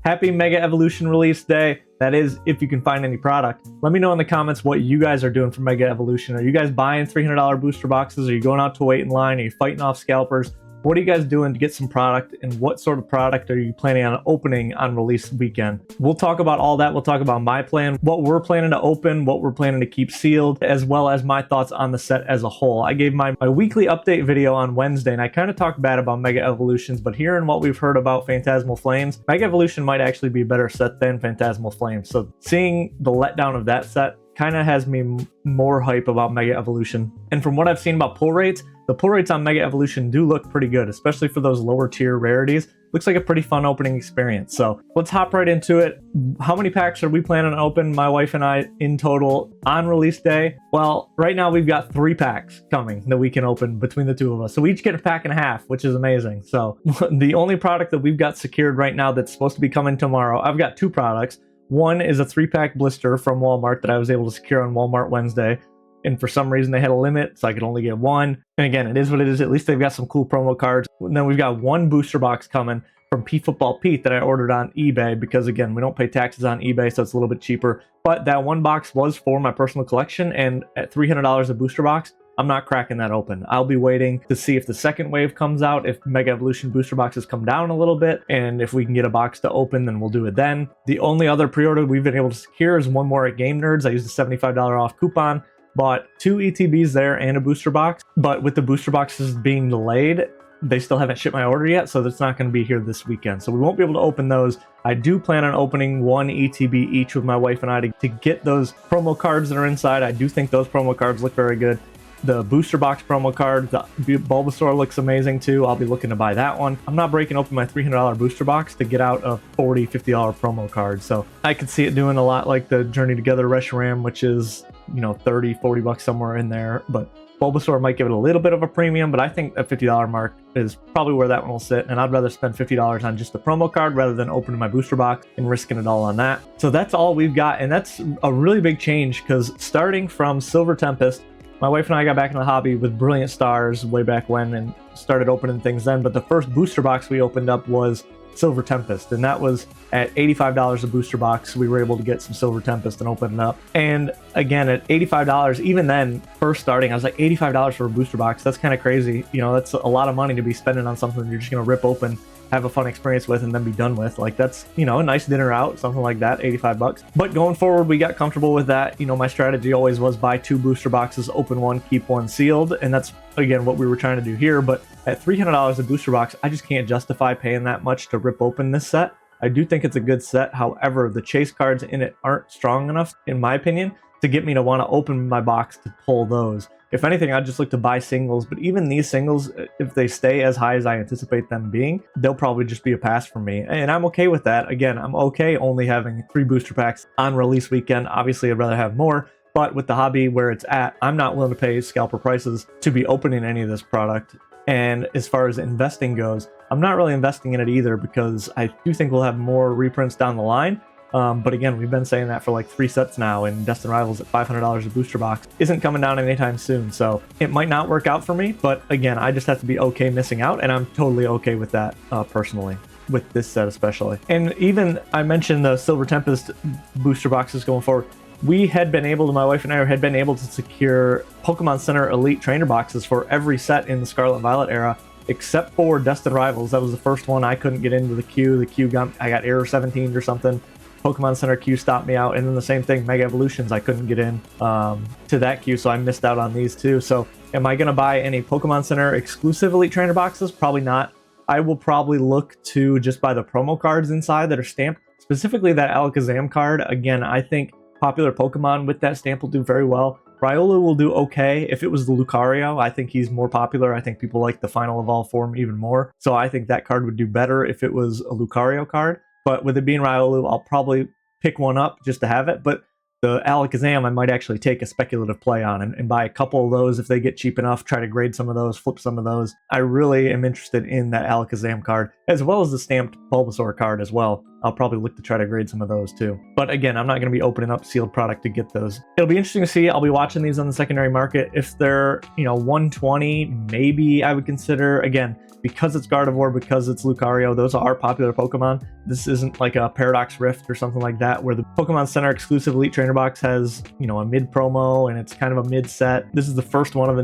happy Mega Evolution release day. That is, if you can find any product. Let me know in the comments what you guys are doing for Mega Evolution. Are you guys buying $300 booster boxes? Are you going out to wait in line? Are you fighting off scalpers? What are you guys doing to get some product, and what sort of product are you planning on opening on release weekend? We'll talk about all that. We'll talk about my plan, what we're planning to open, what we're planning to keep sealed, as well as my thoughts on the set as a whole. I gave my weekly update video on Wednesday, and I kind of talked bad about Mega Evolutions, but hearing what we've heard about Phantasmal Flames, Mega Evolution might actually be a better set than Phantasmal Flames. So seeing the letdown of that set kind of has me more hype about Mega Evolution. And from what I've seen about pull rates, the pull rates on Mega Evolution do look pretty good, especially for those lower tier rarities. Looks like a pretty fun opening experience. So let's hop right into it. How many packs are we planning on opening, my wife and I, in total on release day? Well, right now we've got 3 packs coming that we can open between the two of us. So we each get a pack and a half, which is amazing. So the only product that we've got secured right now that's supposed to be coming tomorrow, I've got 2 products. One is a 3-pack blister from Walmart that I was able to secure on Walmart Wednesday. And for some reason they had a limit, so I could only get 1. And again, it is what it is. At least they've got some cool promo cards. And then we've got 1 booster box coming from P Football Pete that I ordered on eBay because, again, we don't pay taxes on eBay, so it's a little bit cheaper. But that 1 box was for my personal collection, and at $300 a booster box, I'm not cracking that open. I'll be waiting to see if the second wave comes out, if Mega Evolution booster boxes come down a little bit, and if we can get a box to open, then we'll do it then. The only other pre-order we've been able to secure is one more at Game Nerds. I used a $75 off coupon. Bought 2 ETBs there and a booster box, but with the booster boxes being delayed, they still haven't shipped my order yet, so that's not going to be here this weekend. So we won't be able to open those. I do plan on opening 1 ETB each with my wife and I to get those promo cards that are inside. I do think those promo cards look very good. The booster box promo card, the Bulbasaur looks amazing too. I'll be looking to buy that one. I'm not breaking open my $300 booster box to get out a $40, $50 promo card. So I could see it doing a lot like the Journey Together Reshiram, which is, you know, 30, 40 bucks somewhere in there. But Bulbasaur might give it a little bit of a premium, but I think a $50 mark is probably where that one will sit. And I'd rather spend $50 on just the promo card rather than opening my booster box and risking it all on that. So that's all we've got. And that's a really big change because starting from Silver Tempest, my wife and I got back in the hobby with Brilliant Stars way back when and started opening things then. But the first booster box we opened up was Silver Tempest, and that was at $85 a booster box. We were able to get some Silver Tempest and open it up. And again, at $85, even then, first starting, I was like, $85 for a booster box? That's kind of crazy. You know, that's a lot of money to be spending on something you're just going to rip open, have a fun experience with, and then be done with. Like, that's, you know, a nice dinner out, something like that, 85 bucks. But going forward, we got comfortable with that. You know, my strategy always was buy 2 booster boxes, open 1, keep 1 sealed. And that's, again, what we were trying to do here. But at $300 a booster box, I just can't justify paying that much to rip open this set. I do think it's a good set. However, the chase cards in it aren't strong enough, in my opinion, to get me to want to open my box to pull those. If anything, I'd just look to buy singles, but even these singles, if they stay as high as I anticipate them being, they'll probably just be a pass for me. And I'm okay with that. Again, I'm okay only having 3 booster packs on release weekend. Obviously, I'd rather have more, but with the hobby where it's at, I'm not willing to pay scalper prices to be opening any of this product. And as far as investing goes, I'm not really investing in it either because I do think we'll have more reprints down the line. But again, we've been saying that for like 3 sets now, and Destined Rivals at $500 a booster box isn't coming down anytime soon. So it might not work out for me, but again, I just have to be okay missing out, and I'm totally okay with that personally, with this set especially. And even I mentioned the Silver Tempest booster boxes going forward. We had been able to, my wife and I had been able to secure Pokemon Center Elite Trainer boxes for every set in the Scarlet and Violet era, except for Destined Rivals. That was the first one I couldn't get into the queue. The queue I got error 17 or something. Pokemon Center queue stopped me out, and then the same thing, Mega Evolutions, I couldn't get in to that queue, so I missed out on these too. So am I going to buy any Pokemon Center exclusive Elite Trainer boxes? Probably not. I will probably look to just buy the promo cards inside that are stamped, specifically that Alakazam card. Again, I think popular Pokemon with that stamp will do very well. Riolu will do okay. If it was the Lucario, I think he's more popular. I think people like the Final Evolve form even more. So I think that card would do better if it was a Lucario card. But with it being Riolu, I'll probably pick one up just to have it. But the Alakazam, I might actually take a speculative play on and buy a couple of those if they get cheap enough, try to grade some of those, flip some of those. I really am interested in that Alakazam card, as well as the stamped Bulbasaur card as well. I'll probably look to try to grade some of those too. But again, I'm not going to be opening up sealed product to get those. It'll be interesting to see. I'll be watching these on the secondary market. If they're, 120, maybe I would consider, again, because it's Gardevoir, because it's Lucario, those are popular Pokemon. This isn't like a Paradox Rift or something like that, where the Pokemon Center exclusive Elite Trainer Box has, a mid promo and it's kind of a mid set. This is the first one of a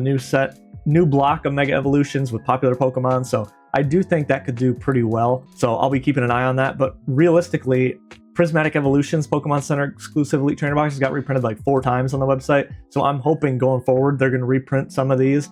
new block of Mega Evolutions with popular Pokemon. So I do think that could do pretty well. So I'll be keeping an eye on that. But realistically, Prismatic Evolutions Pokemon Center exclusive Elite Trainer Boxes got reprinted like 4 times on the website. So I'm hoping going forward, they're going to reprint some of these.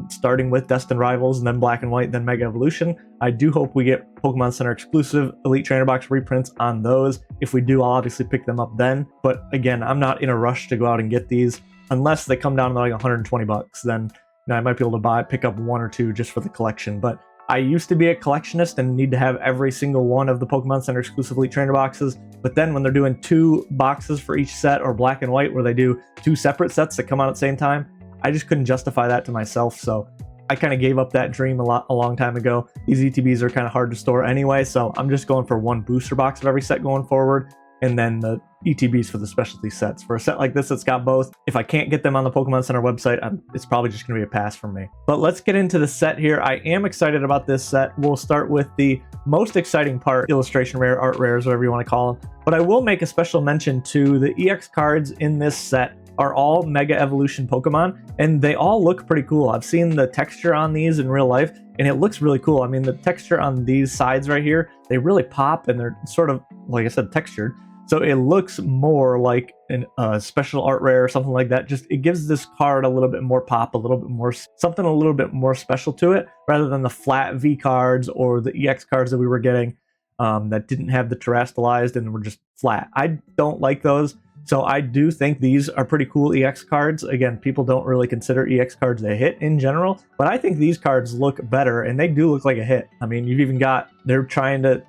Starting with Destined Rivals and then Black and White, then Mega Evolution. I do hope we get Pokemon Center exclusive Elite Trainer Box reprints on those. If we do, I'll obviously pick them up then. But again, I'm not in a rush to go out and get these unless they come down to like 120 bucks. Then I might be able to pick up 1 or 2 just for the collection. But I used to be a collectionist and need to have every single one of the Pokemon Center exclusive Elite Trainer boxes. But then when they're doing 2 boxes for each set, or Black and White where they do 2 separate sets that come out at the same time, I just couldn't justify that to myself, so I kind of gave up that dream a long time ago. These ETBs are kind of hard to store anyway, so I'm just going for 1 booster box of every set going forward, and then the ETBs for the specialty sets. For a set like this that's got both, if I can't get them on the Pokemon Center website, it's probably just going to be a pass for me. But let's get into the set here. I am excited about this set. We'll start with the most exciting part, illustration rare, art rares, whatever you want to call them. But I will make a special mention to the EX cards in this set are all Mega Evolution Pokemon, and they all look pretty cool. I've seen the texture on these in real life, and it looks really cool. I mean, the texture on these sides right here, they really pop, and they're sort of, like I said, textured. So it looks more like a special art rare or something like that. Just, it gives this card a little bit more pop, a little bit more, something a little bit more special to it, rather than the flat V cards or the EX cards that we were getting that didn't have the terastallized and were just flat. I don't like those. So I do think these are pretty cool EX cards. Again, people don't really consider EX cards a hit in general, but I think these cards look better, and they do look like a hit. I mean, you've even got, they're trying to,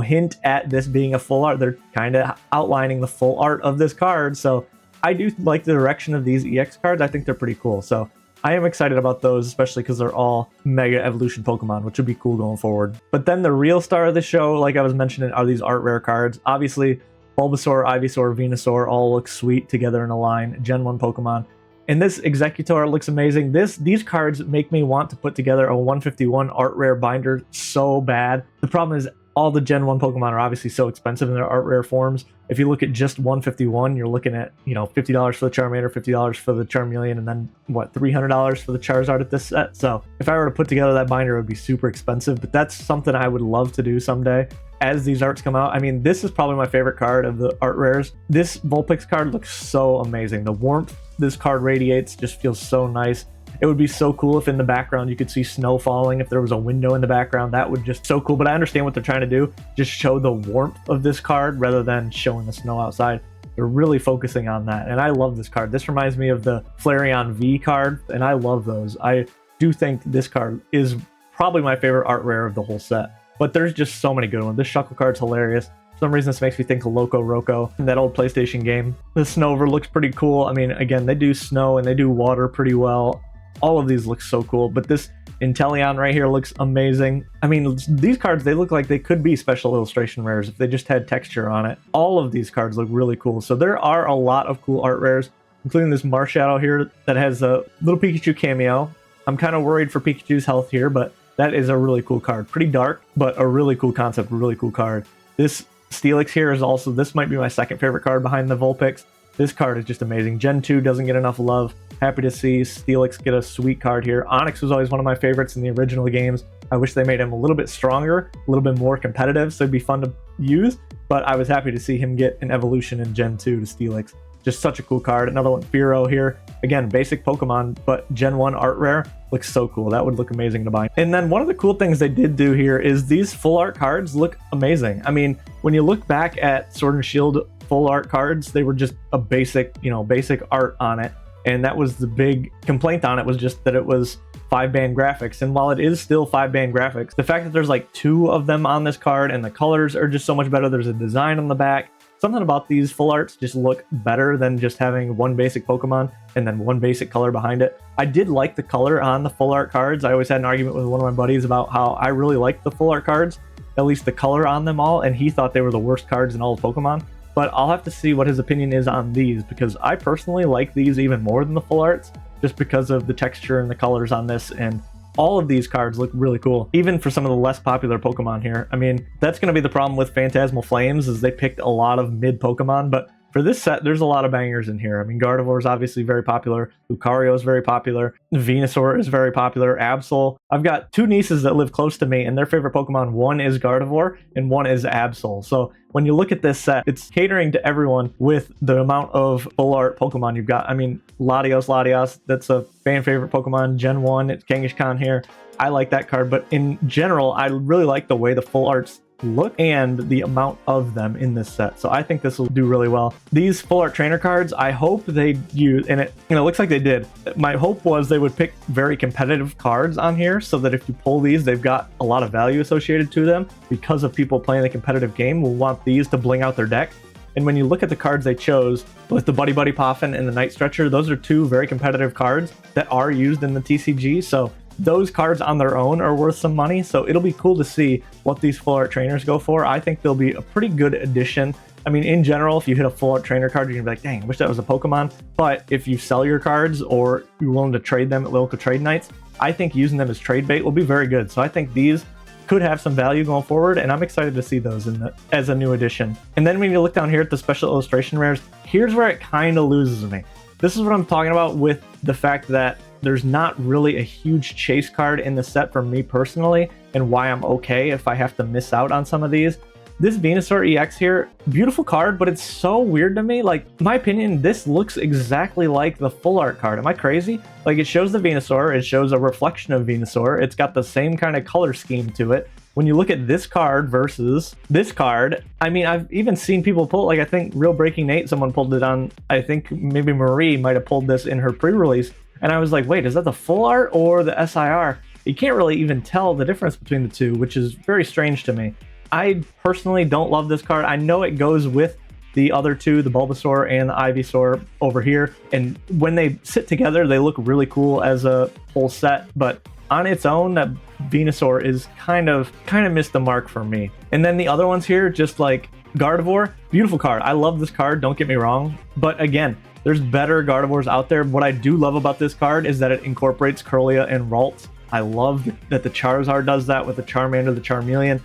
hint at this being a full art. They're kind of outlining the full art of this card. So I do like the direction of these EX cards. I think they're pretty cool. So I am excited about those, especially because they're all Mega Evolution Pokemon, which would be cool going forward. But then the real star of the show, like I was mentioning, are these art rare cards. Obviously, Bulbasaur, Ivysaur, Venusaur all look sweet together in a line. Gen 1 Pokemon. And this Executor looks amazing. These cards make me want to put together a 151 art rare binder so bad. The problem is all the Gen 1 Pokemon are obviously so expensive in their art rare forms. If you look at just 151, you're looking at, $50 for the Charmander, $50 for the Charmeleon, and then, $300 for the Charizard at this set. So if I were to put together that binder, it would be super expensive, but that's something I would love to do someday. As these arts come out, I mean, this is probably my favorite card of the art rares. This Vulpix card looks so amazing. The warmth this card radiates just feels so nice. It would be so cool if in the background you could see snow falling. If there was a window in the background, that would just so cool. But I understand what they're trying to do. Just show the warmth of this card rather than showing the snow outside. They're really focusing on that. And I love this card. This reminds me of the Flareon V card, and I love those. I do think this card is probably my favorite art rare of the whole set. But there's just so many good ones. This Shuckle card's hilarious. For some reason, this makes me think of Loco Roco, that old PlayStation game. The Snover looks pretty cool. I mean, again, they do snow and they do water pretty well. All of these look so cool. But this Inteleon right here looks amazing. I mean, these cards, they look like they could be special illustration rares if they just had texture on it. All of these cards look really cool. So there are a lot of cool art rares, including this Marshadow here that has a little Pikachu cameo. I'm kind of worried for Pikachu's health here, but that is a really cool card. Pretty dark, but a really cool concept, really cool card. This Steelix here is also, this might be my second favorite card behind the Vulpix. This card is just amazing. Gen 2 doesn't get enough love. Happy to see Steelix get a sweet card here. Onyx was always one of my favorites in the original games. I wish they made him a little bit stronger, a little bit more competitive, so it'd be fun to use. But I was happy to see him get an evolution in Gen 2 to Steelix. Just such a cool card. Another one, Fearow here. Again, basic Pokemon, but Gen 1 art rare. Looks so cool. That would look amazing to buy. And then one of the cool things they did do here is these full art cards look amazing. I mean, when you look back at Sword and Shield full art cards, they were just a basic, basic art on it. And that was the big complaint on it, was just that it was 5-band graphics. And while it is still 5-band graphics, the fact that there's like 2 of them on this card and the colors are just so much better. There's a design on the back. Something about these full arts just look better than just having one basic Pokemon and then one basic color behind it. I did like the color on the full art cards. I always had an argument with one of my buddies about how I really liked the full art cards, at least the color on them all, and he thought they were the worst cards in all of Pokemon. But I'll have to see what his opinion is on these, because I personally like these even more than the full arts, just because of the texture and the colors on this, and all of these cards look really cool, even for some of the less popular Pokemon here. I mean, that's going to be the problem with Phantasmal Flames, is they picked a lot of mid Pokemon, but for this set, there's a lot of bangers in here. I mean, Gardevoir is obviously very popular. Lucario is very popular. Venusaur is very popular. Absol. I've got two nieces that live close to me, and their favorite Pokemon, one is Gardevoir and one is Absol. So when you look at this set, it's catering to everyone with the amount of full art Pokemon you've got. I mean, Latios, that's a fan favorite Pokemon. Gen 1, it's Kangaskhan here. I like that card, but in general, I really like the way the full arts look and the amount of them in this set. So I think this will do really well. These full art trainer cards, I hope they use, and it looks like they did. My hope was they would pick very competitive cards on here, so that if you pull these, they've got a lot of value associated to them, because of people playing the competitive game will want these to bling out their deck. And when you look at the cards they chose with the Buddy Buddy Poffin and the Night Stretcher, those are two very competitive cards that are used in the TCG. So those cards on their own are worth some money, so it'll be cool to see what these full art trainers go for. I think they'll be a pretty good addition. I mean, in general, if you hit a full art trainer card, you're gonna be like, dang, I wish that was a Pokemon. But if you sell your cards or you're willing to trade them at local trade nights, I think using them as trade bait will be very good. So I think these could have some value going forward, and I'm excited to see those as a new addition. And then when you look down here at the special illustration rares, here's where it kind of loses me. This is what I'm talking about with the fact that there's not really a huge chase card in the set for me personally, and why I'm okay if I have to miss out on some of these. This Venusaur EX here, beautiful card, but it's so weird to me. Like, in my opinion, this looks exactly like the full art card. Am I crazy? Like, it shows the Venusaur, it shows a reflection of Venusaur, it's got the same kind of color scheme to it. When you look at this card versus this card, I mean, I've even seen people pull, like I think Real Breaking Nate, someone pulled it on, I think maybe Marie might have pulled this in her pre-release, and I was like, wait, is that the full art or the SIR? You can't really even tell the difference between the two, which is very strange to me. I personally don't love this card. I know it goes with the other two, the Bulbasaur and the Ivysaur over here, and when they sit together, they look really cool as a whole set, but on its own, that Venusaur is kind of missed the mark for me. And then the other ones here, just like Gardevoir, beautiful card. I love this card, don't get me wrong, but again, there's better Gardevoirs out there. What I do love about this card is that it incorporates Kirlia and Ralts. I love that the Charizard does that with the Charmander, the Charmeleon.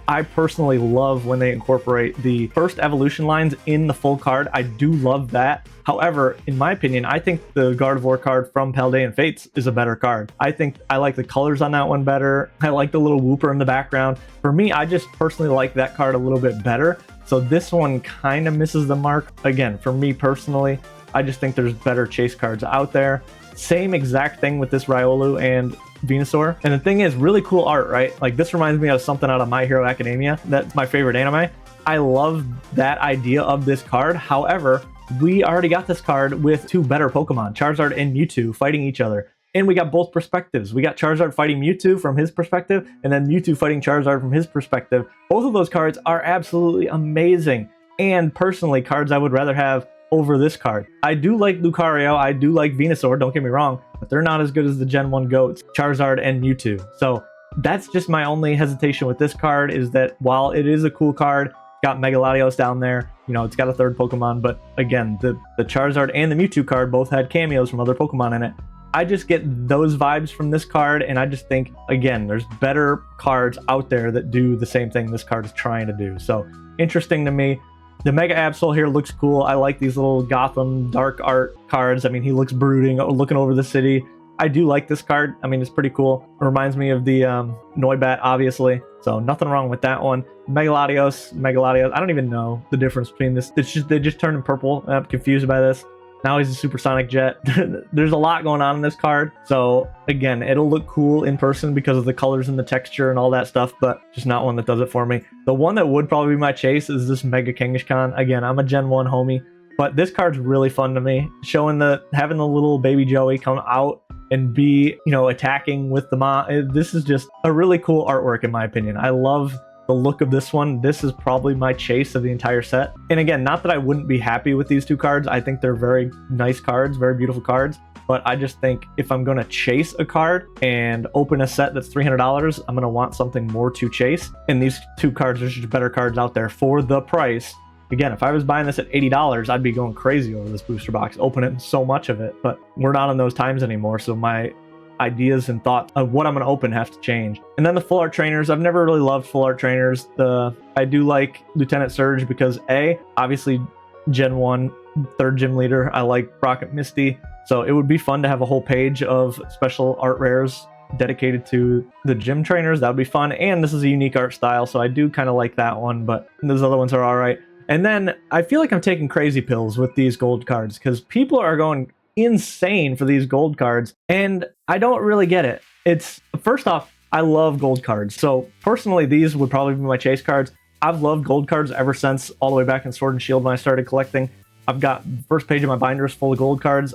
I personally love when they incorporate the first evolution lines in the full card. I do love that. However, in my opinion, I think the Gardevoir card from Paldean Fates is a better card. I think I like the colors on that one better. I like the little whooper in the background. For me, I just personally like that card a little bit better. So this one kind of misses the mark. Again, for me personally, I just think there's better chase cards out there. Same exact thing with this Riolu and Venusaur. And the thing is, really cool art, right? Like, this reminds me of something out of My Hero Academia. That's my favorite anime. I love that idea of this card. However, we already got this card with two better Pokemon, Charizard and Mewtwo, fighting each other. And we got both perspectives. We got Charizard fighting Mewtwo from his perspective, and then Mewtwo fighting Charizard from his perspective. Both of those cards are absolutely amazing. And personally, cards I would rather have over this card. I do like Lucario, I do like Venusaur, don't get me wrong, but they're not as good as the Gen 1 GOATs, Charizard and Mewtwo. So that's just my only hesitation with this card, is that while it is a cool card, got Mega Latios down there, you know, it's got a third Pokemon, but again, the Charizard and the Mewtwo card both had cameos from other Pokemon in it. I just get those vibes from this card, and I just think, again, there's better cards out there that do the same thing this card is trying to do. So interesting to me. The Mega Absol here looks cool. I like these little Gotham dark art cards. I mean, he looks brooding, looking over the city. I do like this card. I mean, it's pretty cool. It reminds me of the Noibat, obviously. So nothing wrong with that one. Mega Latios. I don't even know the difference between this. They just turned him purple. I'm confused by this. Now he's a supersonic jet. There's a lot going on in this card. So again, it'll look cool in person because of the colors and the texture and all that stuff, but just not one that does it for me. The one that would probably be my chase is this Mega Kangaskhan. Again, I'm a Gen 1 homie, but this card's really fun to me. Having the little baby Joey come out and be, you know, attacking with the mom. This is just a really cool artwork in my opinion. I love the look of this one, this is probably my chase of the entire set. And again, not that I wouldn't be happy with these two cards. I think they're very nice cards, very beautiful cards. But I just think if I'm going to chase a card and open a set that's $300, I'm going to want something more to chase. And these two cards are just better cards out there for the price. Again, if I was buying this at $80, I'd be going crazy over this booster box, opening so much of it. But we're not in those times anymore, so my ideas and thoughts of what I'm going to open have to change. And then the full art trainers, I've never really loved full art trainers. I do like Lieutenant Surge because obviously Gen 1, third gym leader. I like Rocket Misty. So it would be fun to have a whole page of special art rares dedicated to the gym trainers. That would be fun. And this is a unique art style, so I do kind of like that one, but those other ones are all right. And then I feel like I'm taking crazy pills with these gold cards because people are going insane for these gold cards, and I don't really get it. It's, first off, I love gold cards. So personally, these would probably be my chase cards. I've loved gold cards ever since all the way back in Sword and Shield when I started collecting. I've got the first page of my binders full of gold cards.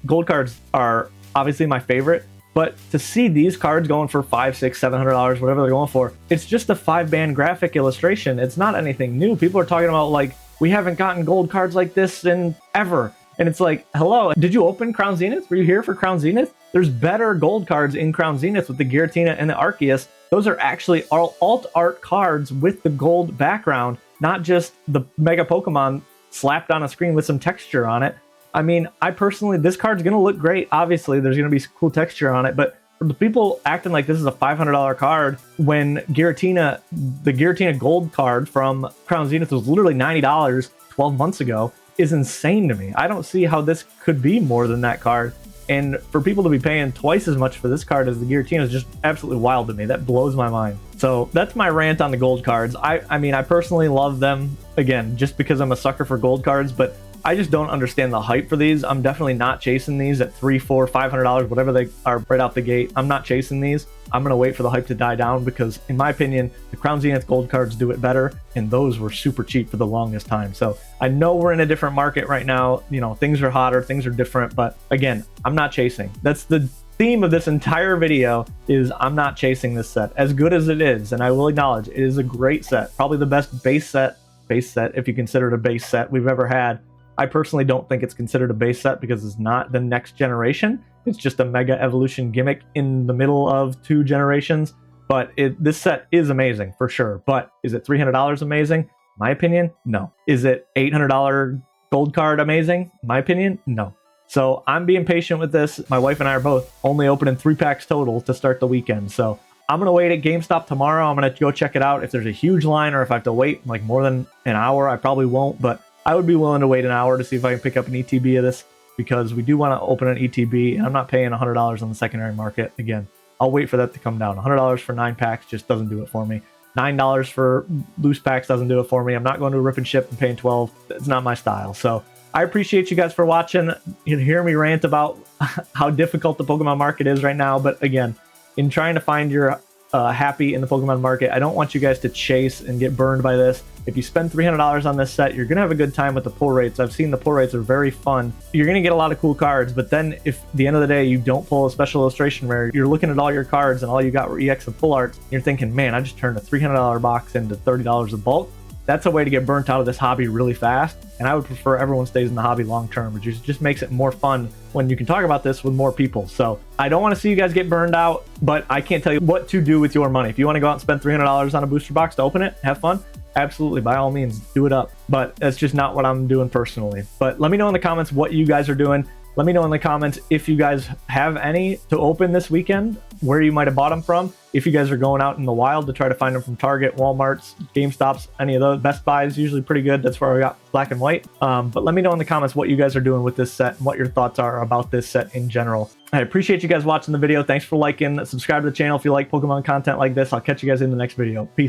Gold cards are obviously my favorite, but to see these cards going for $500, $600, $700, whatever they're going for, it's just a 5-band graphic illustration. It's not anything new. People are talking about, like, we haven't gotten gold cards like this in ever. And it's like, hello, did you open Crown Zenith? Were you here for Crown Zenith? There's better gold cards in Crown Zenith with the Giratina and the Arceus. Those are actually all alt art cards with the gold background, not just the Mega Pokemon slapped on a screen with some texture on it. I mean, this card's going to look great. Obviously, there's going to be cool texture on it, but for the people acting like this is a $500 card when the Giratina gold card from Crown Zenith was literally $90 12 months ago is insane to me. I don't see how this could be more than that card. And for people to be paying twice as much for this card as the Giratina is just absolutely wild to me. That blows my mind. So that's my rant on the gold cards. I mean, I personally love them, again, just because I'm a sucker for gold cards, but I just don't understand the hype for these. I'm definitely not chasing these at $300, $400, $500, whatever they are right out the gate. I'm not chasing these. I'm going to wait for the hype to die down because, in my opinion, the Crown Zenith gold cards do it better, and those were super cheap for the longest time. So I know we're in a different market right now. You know, things are hotter, things are different, but again, I'm not chasing. That's the theme of this entire video, is I'm not chasing this set. As good as it is, and I will acknowledge, it is a great set. Probably the best base set, if you consider it a base set we've ever had. I personally don't think it's considered a base set because it's not the next generation. It's just a Mega Evolution gimmick in the middle of 2 generations. But this set is amazing for sure. But is it $300 amazing? My opinion, no. Is it $800 gold card amazing? My opinion, no. So I'm being patient with this. My wife and I are both only opening 3 packs total to start the weekend. So I'm going to wait at GameStop tomorrow. I'm going to go check it out. If there's a huge line or if I have to wait like more than an hour, I probably won't. But I would be willing to wait an hour to see if I can pick up an ETB of this, because we do want to open an ETB, and I'm not paying $100 on the secondary market. Again, I'll wait for that to come down. $100 for 9 packs just doesn't do it for me. $9 for loose packs doesn't do it for me. I'm not going to rip and ship and paying $12. It's not my style. So I appreciate you guys for watching. You can hear me rant about how difficult the Pokemon market is right now. But again, in trying to find your happy in the Pokemon market, I don't want you guys to chase and get burned by this. If you spend $300 on this set, you're going to have a good time with the pull rates. I've seen the pull rates are very fun. You're going to get a lot of cool cards, but then if at the end of the day you don't pull a special illustration rare, you're looking at all your cards and all you got were EX and pull arts, you're thinking, man, I just turned a $300 box into $30 of bulk. That's a way to get burnt out of this hobby really fast, and I would prefer everyone stays in the hobby long term, which just makes it more fun when you can talk about this with more people. So I don't want to see you guys get burned out, but I can't tell you what to do with your money. If you want to go out and spend $300 on a booster box to open it, have fun, absolutely, by all means, do it up. But that's just not what I'm doing personally. But let me know in the comments what you guys are doing. Let me know in the comments if you guys have any to open this weekend, where you might have bought them from. If you guys are going out in the wild to try to find them from Target, Walmart's, GameStops, any of those. Best Buy is usually pretty good. That's where I got black and white. But let me know in the comments what you guys are doing with this set and what your thoughts are about this set in general. I appreciate you guys watching the video. Thanks for liking. Subscribe to the channel if you like Pokemon content like this. I'll catch you guys in the next video. Peace.